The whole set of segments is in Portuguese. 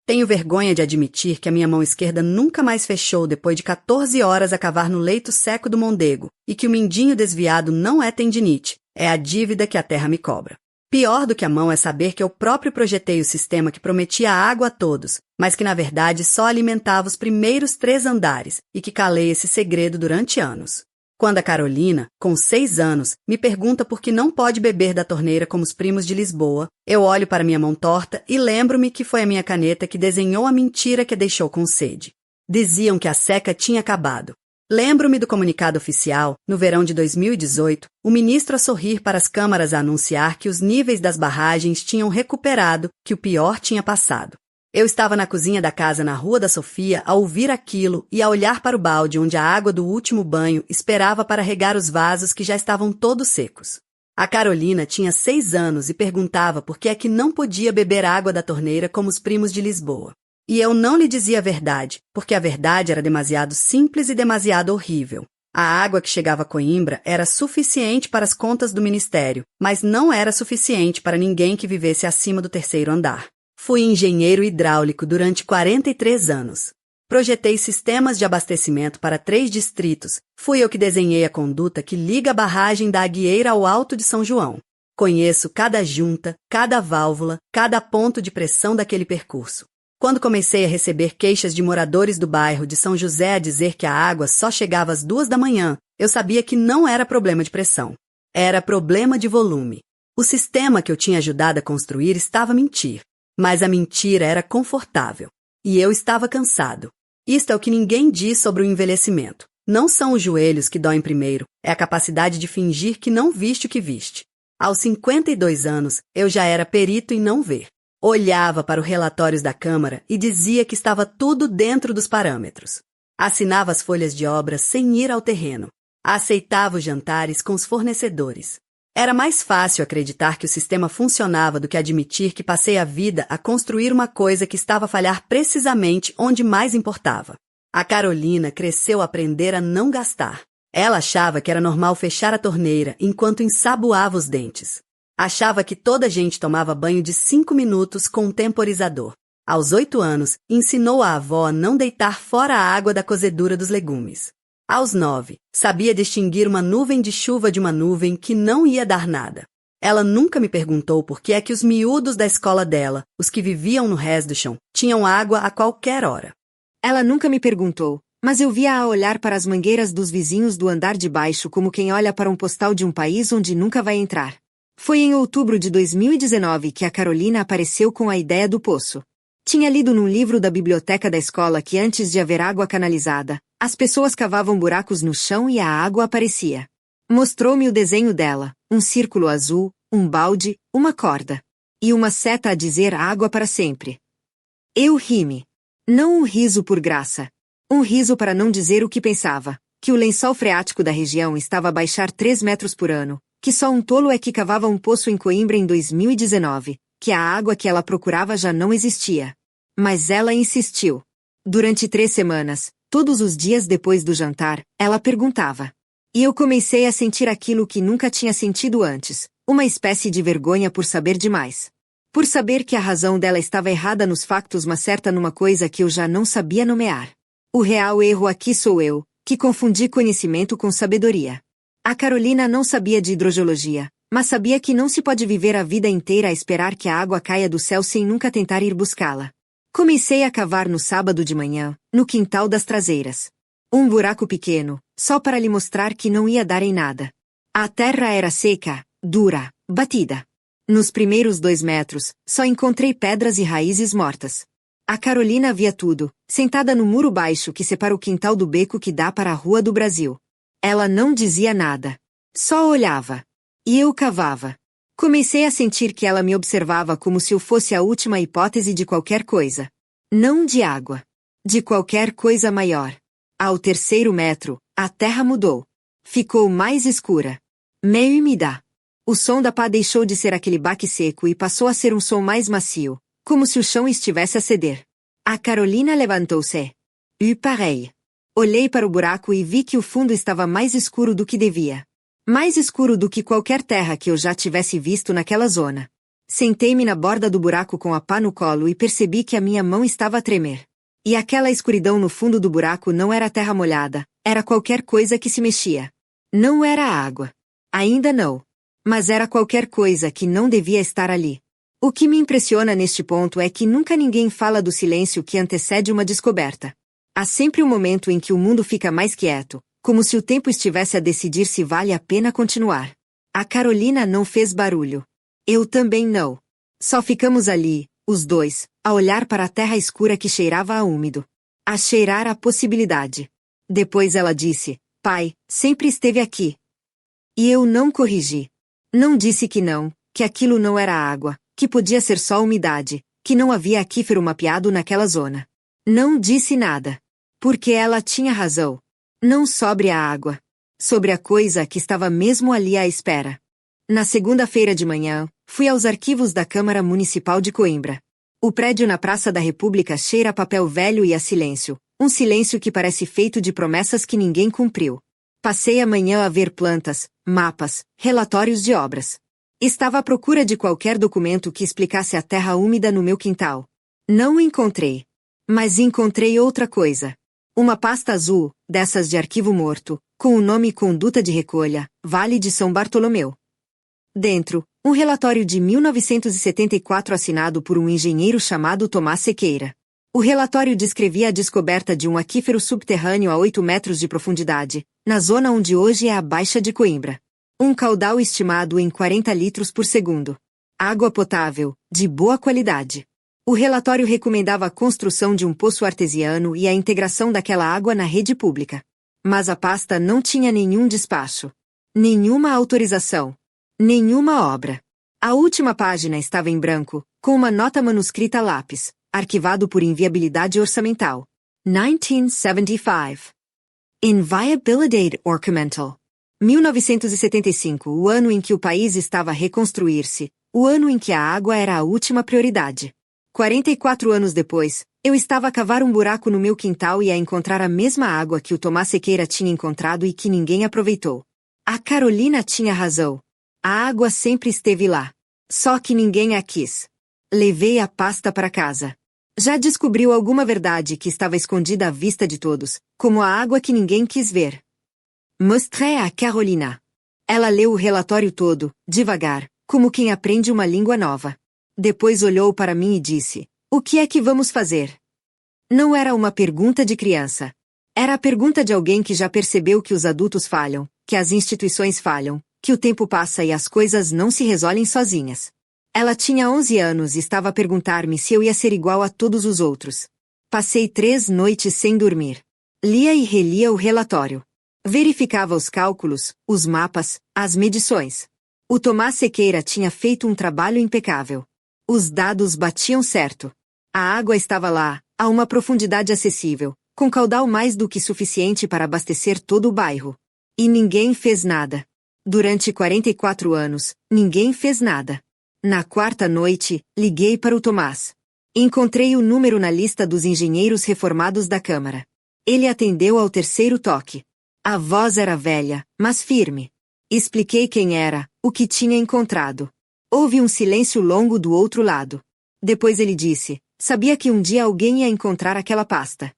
Tenho vergonha de admitir que a minha mão esquerda nunca mais fechou depois de 14 horas a cavar no leito seco do Mondego e que o mindinho desviado não é tendinite, é a dívida que a terra me cobra. Pior do que a mão é saber que eu próprio projetei o sistema que prometia água a todos, mas que na verdade só alimentava os primeiros 3 andares e que calei esse segredo durante anos. Quando a Carolina, com 6 anos, me pergunta por que não pode beber da torneira como os primos de Lisboa, eu olho para minha mão torta e lembro-me que foi a minha caneta que desenhou a mentira que a deixou com sede. Diziam que a seca tinha acabado. Lembro-me do comunicado oficial, no verão de 2018, o ministro a sorrir para as câmaras a anunciar que os níveis das barragens tinham recuperado, que o pior tinha passado. Eu estava na cozinha da casa na Rua da Sofia a ouvir aquilo e a olhar para o balde onde a água do último banho esperava para regar os vasos que já estavam todos secos. A Carolina tinha 6 anos e perguntava por que é que não podia beber água da torneira como os primos de Lisboa. E eu não lhe dizia a verdade, porque a verdade era demasiado simples e demasiado horrível. A água que chegava a Coimbra era suficiente para as contas do ministério, mas não era suficiente para ninguém que vivesse acima do 3º andar. Fui engenheiro hidráulico durante 43 anos. Projetei sistemas de abastecimento para 3 distritos. Fui eu que desenhei a conduta que liga a barragem da Aguieira ao Alto de São João. Conheço cada junta, cada válvula, cada ponto de pressão daquele percurso. Quando comecei a receber queixas de moradores do bairro de São José a dizer que a água só chegava às 2 da manhã, eu sabia que não era problema de pressão. Era problema de volume. O sistema que eu tinha ajudado a construir estava a mentir. Mas a mentira era confortável. E eu estava cansado. Isto é o que ninguém diz sobre o envelhecimento. Não são os joelhos que doem primeiro, é a capacidade de fingir que não viste o que viste. Aos 52 anos, eu já era perito em não ver. Olhava para os relatórios da Câmara e dizia que estava tudo dentro dos parâmetros. Assinava as folhas de obra sem ir ao terreno. Aceitava os jantares com os fornecedores. Era mais fácil acreditar que o sistema funcionava do que admitir que passei a vida a construir uma coisa que estava a falhar precisamente onde mais importava. A Carolina cresceu a aprender a não gastar. Ela achava que era normal fechar a torneira enquanto ensaboava os dentes. Achava que toda a gente tomava banho de 5 minutos com um temporizador. Aos 8 anos, ensinou a avó a não deitar fora a água da cozedura dos legumes. Aos 9, sabia distinguir uma nuvem de chuva de uma nuvem que não ia dar nada. Ela nunca me perguntou por que é que os miúdos da escola dela, os que viviam no Resduchão, tinham água a qualquer hora. Ela nunca me perguntou, mas eu via-a olhar para as mangueiras dos vizinhos do andar de baixo como quem olha para um postal de um país onde nunca vai entrar. Foi em outubro de 2019 que a Carolina apareceu com a ideia do poço. Tinha lido num livro da biblioteca da escola que antes de haver água canalizada, as pessoas cavavam buracos no chão e a água aparecia. Mostrou-me o desenho dela, um círculo azul, um balde, uma corda. E uma seta a dizer água para sempre. Eu ri-me. Não um riso por graça. Um riso para não dizer o que pensava, que o lençol freático da região estava a baixar 3 metros por ano, que só um tolo é que cavava um poço em Coimbra em 2019, que a água que ela procurava já não existia. Mas ela insistiu. Durante 3 semanas, todos os dias depois do jantar, ela perguntava. E eu comecei a sentir aquilo que nunca tinha sentido antes, uma espécie de vergonha por saber demais. Por saber que a razão dela estava errada nos factos mas certa numa coisa que eu já não sabia nomear. O real erro aqui sou eu, que confundi conhecimento com sabedoria. A Carolina não sabia de hidrogeologia, mas sabia que não se pode viver a vida inteira a esperar que a água caia do céu sem nunca tentar ir buscá-la. Comecei a cavar no sábado de manhã, no quintal das traseiras. Um buraco pequeno, só para lhe mostrar que não ia dar em nada. A terra era seca, dura, batida. Nos primeiros 2 metros, só encontrei pedras e raízes mortas. A Carolina via tudo, sentada no muro baixo que separa o quintal do beco que dá para a Rua do Brasil. Ela não dizia nada. Só olhava. E eu cavava. Comecei a sentir que ela me observava como se eu fosse a última hipótese de qualquer coisa. Não de água. De qualquer coisa maior. Ao 3º metro, a terra mudou. Ficou mais escura. Meio me dá. O som da pá deixou de ser aquele baque seco e passou a ser um som mais macio, como se o chão estivesse a ceder. A Carolina levantou-se. Parei. Olhei para o buraco e vi que o fundo estava mais escuro do que devia. Mais escuro do que qualquer terra que eu já tivesse visto naquela zona. Sentei-me na borda do buraco com a pá no colo e percebi que a minha mão estava a tremer. E aquela escuridão no fundo do buraco não era terra molhada, era qualquer coisa que se mexia. Não era água. Ainda não. Mas era qualquer coisa que não devia estar ali. O que me impressiona neste ponto é que nunca ninguém fala do silêncio que antecede uma descoberta. Há sempre um momento em que o mundo fica mais quieto, como se o tempo estivesse a decidir se vale a pena continuar. A Carolina não fez barulho. Eu também não. Só ficamos ali, os dois, a olhar para a terra escura que cheirava a úmido. A cheirar a possibilidade. Depois ela disse, pai, sempre esteve aqui. E eu não corrigi. Não disse que aquilo não era água, que podia ser só umidade, que não havia aquífero mapeado naquela zona. Não disse nada. Porque ela tinha razão. Não sobre a água. Sobre a coisa que estava mesmo ali à espera. Na segunda-feira de manhã, fui aos arquivos da Câmara Municipal de Coimbra. O prédio na Praça da República cheira a papel velho e a silêncio, um silêncio que parece feito de promessas que ninguém cumpriu. Passei a manhã a ver plantas, mapas, relatórios de obras. Estava à procura de qualquer documento que explicasse a terra úmida no meu quintal. Não encontrei. Mas encontrei outra coisa. Uma pasta azul, dessas de arquivo morto, com o nome Conduta de Recolha, Vale de São Bartolomeu. Dentro, um relatório de 1974 assinado por um engenheiro chamado Tomás Sequeira. O relatório descrevia a descoberta de um aquífero subterrâneo a 8 metros de profundidade, na zona onde hoje é a Baixa de Coimbra. Um caudal estimado em 40 litros por segundo. Água potável, de boa qualidade. O relatório recomendava a construção de um poço artesiano e a integração daquela água na rede pública. Mas a pasta não tinha nenhum despacho. Nenhuma autorização. Nenhuma obra. A última página estava em branco, com uma nota manuscrita a lápis, arquivado por inviabilidade orçamental. 1975. Inviability Orçamental. 1975, o ano em que o país estava a reconstruir-se, o ano em que a água era a última prioridade. 44 anos depois, eu estava a cavar um buraco no meu quintal e a encontrar a mesma água que o Tomás Sequeira tinha encontrado e que ninguém aproveitou. A Carolina tinha razão. A água sempre esteve lá. Só que ninguém a quis. Levei a pasta para casa. Já descobriu alguma verdade que estava escondida à vista de todos, como a água que ninguém quis ver. Mostrei a Carolina. Ela leu o relatório todo, devagar, como quem aprende uma língua nova. Depois olhou para mim e disse, o que é que vamos fazer? Não era uma pergunta de criança. Era a pergunta de alguém que já percebeu que os adultos falham, que as instituições falham, que o tempo passa e as coisas não se resolvem sozinhas. Ela tinha 11 anos e estava a perguntar-me se eu ia ser igual a todos os outros. Passei 3 noites sem dormir. Lia e relia o relatório. Verificava os cálculos, os mapas, as medições. O Tomás Sequeira tinha feito um trabalho impecável. Os dados batiam certo. A água estava lá, a uma profundidade acessível, com caudal mais do que suficiente para abastecer todo o bairro. E ninguém fez nada. Durante 44 anos, ninguém fez nada. Na quarta noite, liguei para o Tomás. Encontrei o número na lista dos engenheiros reformados da Câmara. Ele atendeu ao terceiro toque. A voz era velha, mas firme. Expliquei quem era, o que tinha encontrado. Houve um silêncio longo do outro lado. Depois ele disse, sabia que um dia alguém ia encontrar aquela pasta.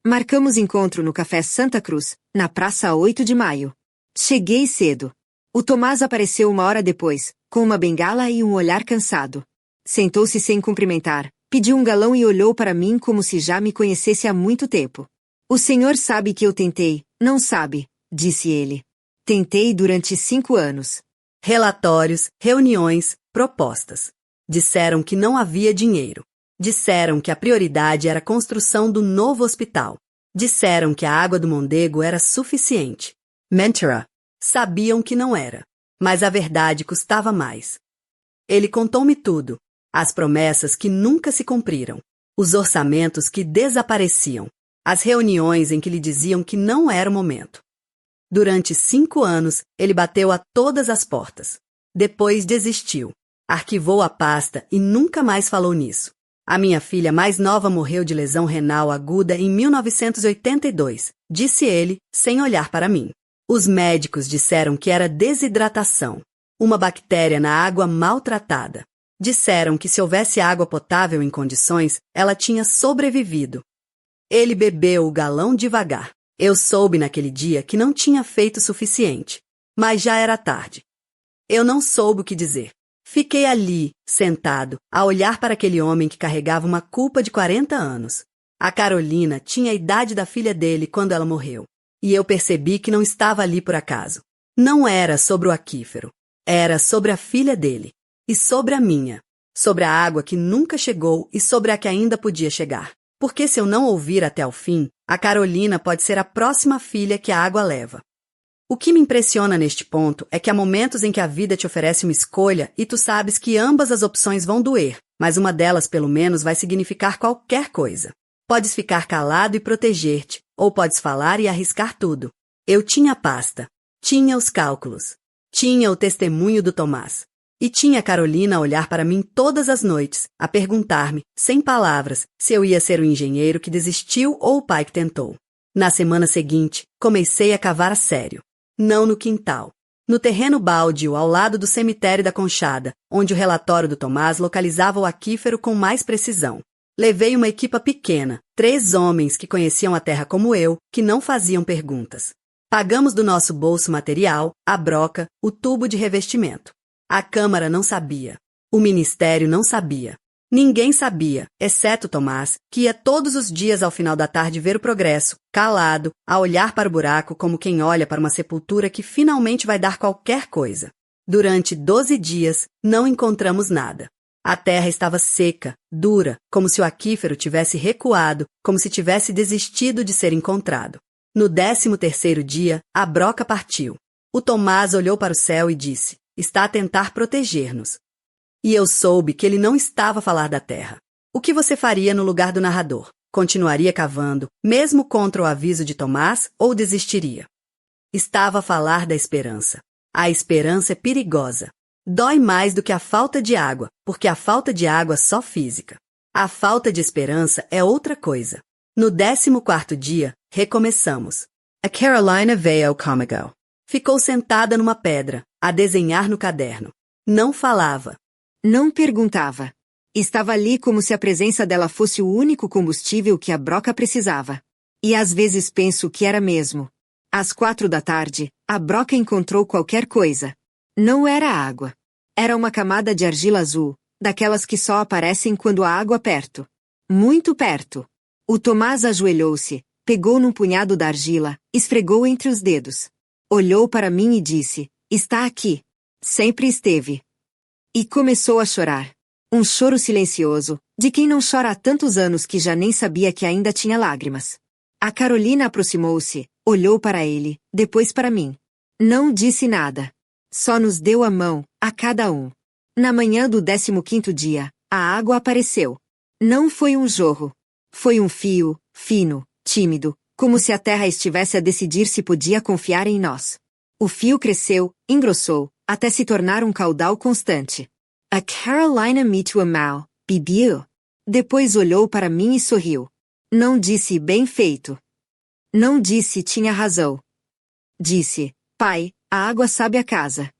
Marcamos encontro no Café Santa Cruz, na Praça 8 de Maio. Cheguei cedo. O Tomás apareceu 1 hora depois, com uma bengala e um olhar cansado. Sentou-se sem cumprimentar, pediu um galão e olhou para mim como se já me conhecesse há muito tempo. O senhor sabe que eu tentei, não sabe, disse ele. Tentei durante 5 anos. Relatórios, reuniões, propostas. Disseram que não havia dinheiro. Disseram que a prioridade era a construção do novo hospital. Disseram que a água do Mondego era suficiente. Mentira. Sabiam que não era. Mas a verdade custava mais. Ele contou-me tudo. As promessas que nunca se cumpriram. Os orçamentos que desapareciam. As reuniões em que lhe diziam que não era o momento. Durante 5 anos, ele bateu a todas as portas. Depois desistiu. Arquivou a pasta e nunca mais falou nisso. A minha filha mais nova morreu de lesão renal aguda em 1982, disse ele, sem olhar para mim. Os médicos disseram que era desidratação, uma bactéria na água maltratada. Disseram que se houvesse água potável em condições, ela tinha sobrevivido. Ele bebeu o galão devagar. Eu soube naquele dia que não tinha feito o suficiente, mas já era tarde. Eu não soube o que dizer. Fiquei ali, sentado, a olhar para aquele homem que carregava uma culpa de 40 anos. A Carolina tinha a idade da filha dele quando ela morreu, e eu percebi que não estava ali por acaso. Não era sobre o aquífero, era sobre a filha dele, e sobre a minha, sobre a água que nunca chegou e sobre a que ainda podia chegar. Porque se eu não ouvir até o fim, a Carolina pode ser a próxima filha que a água leva. O que me impressiona neste ponto é que há momentos em que a vida te oferece uma escolha e tu sabes que ambas as opções vão doer, mas uma delas pelo menos vai significar qualquer coisa. Podes ficar calado e proteger-te, ou podes falar e arriscar tudo. Eu tinha a pasta, tinha os cálculos, tinha o testemunho do Tomás. E tinha a Carolina a olhar para mim todas as noites, a perguntar-me, sem palavras, se eu ia ser o engenheiro que desistiu ou o pai que tentou. Na semana seguinte, comecei a cavar a sério. Não no quintal. No terreno baldio, ao lado do cemitério da Conchada, onde o relatório do Tomás localizava o aquífero com mais precisão. Levei uma equipa pequena, 3 homens que conheciam a terra como eu, que não faziam perguntas. Pagamos do nosso bolso material, a broca, o tubo de revestimento. A Câmara não sabia. O Ministério não sabia. Ninguém sabia, exceto Tomás, que ia todos os dias ao final da tarde ver o progresso, calado, a olhar para o buraco como quem olha para uma sepultura que finalmente vai dar qualquer coisa. Durante 12 dias, não encontramos nada. A terra estava seca, dura, como se o aquífero tivesse recuado, como se tivesse desistido de ser encontrado. No 13º dia, a broca partiu. O Tomás olhou para o céu e disse: está a tentar proteger-nos. E eu soube que ele não estava a falar da terra. O que você faria no lugar do narrador? Continuaria cavando, mesmo contra o aviso de Tomás, ou desistiria? Estava a falar da esperança. A esperança é perigosa. Dói mais do que a falta de água, porque a falta de água é só física. A falta de esperança é outra coisa. No 14º dia, recomeçamos. A Carolina veio ao Comigo. Ficou sentada numa pedra, a desenhar no caderno. Não falava. Não perguntava. Estava ali como se a presença dela fosse o único combustível que a broca precisava. E às vezes penso que era mesmo. Às 4 da tarde, a broca encontrou qualquer coisa. Não era água. Era uma camada de argila azul, daquelas que só aparecem quando há água perto. Muito perto. O Tomás ajoelhou-se, pegou num punhado da argila, esfregou entre os dedos. Olhou para mim e disse: está aqui. Sempre esteve. E começou a chorar. Um choro silencioso, de quem não chora há tantos anos que já nem sabia que ainda tinha lágrimas. A Carolina aproximou-se, olhou para ele, depois para mim. Não disse nada. Só nos deu a mão, a cada um. Na manhã do 15º dia, a água apareceu. Não foi um jorro. Foi um fio, fino, tímido, como se a terra estivesse a decidir se podia confiar em nós. O fio cresceu, engrossou, até se tornar um caudal constante. A Carolina me to a mouth, bibiu. Depois olhou para mim e sorriu. Não disse bem feito. Não disse tinha razão. Disse: pai, a água sabe a casa.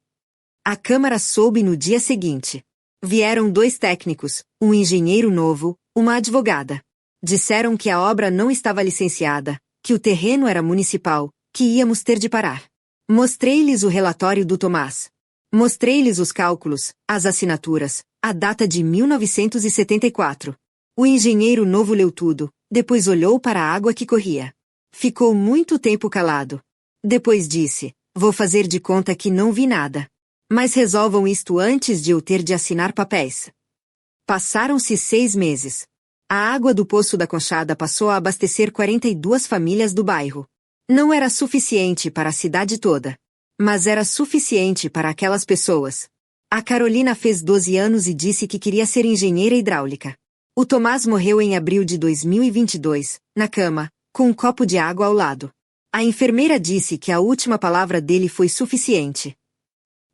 A Câmara soube no dia seguinte. Vieram 2 técnicos, um engenheiro novo, uma advogada. Disseram que a obra não estava licenciada, que o terreno era municipal, que íamos ter de parar. Mostrei-lhes o relatório do Tomás. Mostrei-lhes os cálculos, as assinaturas, a data de 1974. O engenheiro novo leu tudo, depois olhou para a água que corria. Ficou muito tempo calado. Depois disse: vou fazer de conta que não vi nada. Mas resolvam isto antes de eu ter de assinar papéis. Passaram-se 6 meses. A água do Poço da Conchada passou a abastecer 42 famílias do bairro. Não era suficiente para a cidade toda. Mas era suficiente para aquelas pessoas. A Carolina fez 12 anos e disse que queria ser engenheira hidráulica. O Tomás morreu em abril de 2022, na cama, com um copo de água ao lado. A enfermeira disse que a última palavra dele foi suficiente.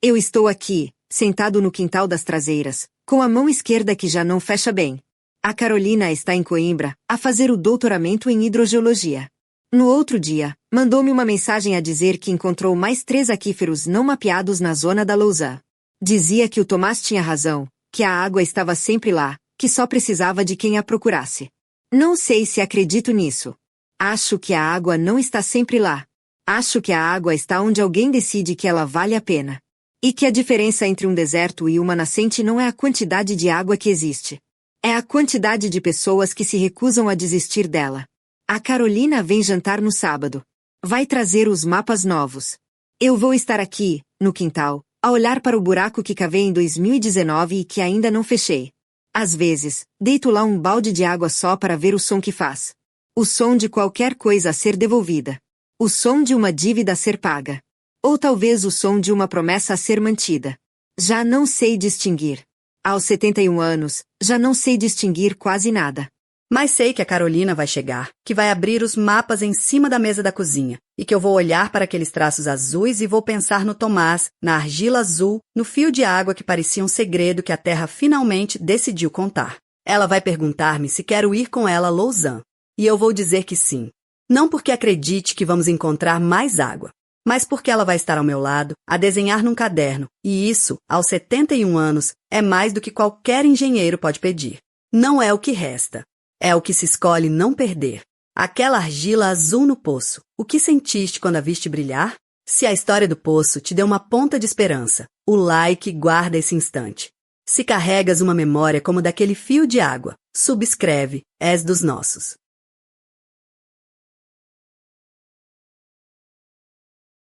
Eu estou aqui, sentado no quintal das traseiras, com a mão esquerda que já não fecha bem. A Carolina está em Coimbra, a fazer o doutoramento em hidrogeologia. No outro dia, mandou-me uma mensagem a dizer que encontrou mais 3 aquíferos não mapeados na zona da Lausanne. Dizia que o Tomás tinha razão, que a água estava sempre lá, que só precisava de quem a procurasse. Não sei se acredito nisso. Acho que a água não está sempre lá. Acho que a água está onde alguém decide que ela vale a pena. E que a diferença entre um deserto e uma nascente não é a quantidade de água que existe. É a quantidade de pessoas que se recusam a desistir dela. A Carolina vem jantar no sábado. Vai trazer os mapas novos. Eu vou estar aqui, no quintal, a olhar para o buraco que cavei em 2019 e que ainda não fechei. Às vezes, deito lá um balde de água só para ver o som que faz. O som de qualquer coisa a ser devolvida. O som de uma dívida a ser paga. Ou talvez o som de uma promessa a ser mantida. Já não sei distinguir. Aos 71 anos, já não sei distinguir quase nada. Mas sei que a Carolina vai chegar, que vai abrir os mapas em cima da mesa da cozinha, e que eu vou olhar para aqueles traços azuis e vou pensar no Tomás, na argila azul, no fio de água que parecia um segredo que a Terra finalmente decidiu contar. Ela vai perguntar-me se quero ir com ela a Lausanne, e eu vou dizer que sim. Não porque acredite que vamos encontrar mais água, mas porque ela vai estar ao meu lado, a desenhar num caderno, e isso, aos 71 anos, é mais do que qualquer engenheiro pode pedir. Não é o que resta. É o que se escolhe não perder. Aquela argila azul no poço. O que sentiste quando a viste brilhar? Se a história do poço te deu uma ponta de esperança, o like guarda esse instante. Se carregas uma memória como daquele fio de água, subscreve, és dos nossos.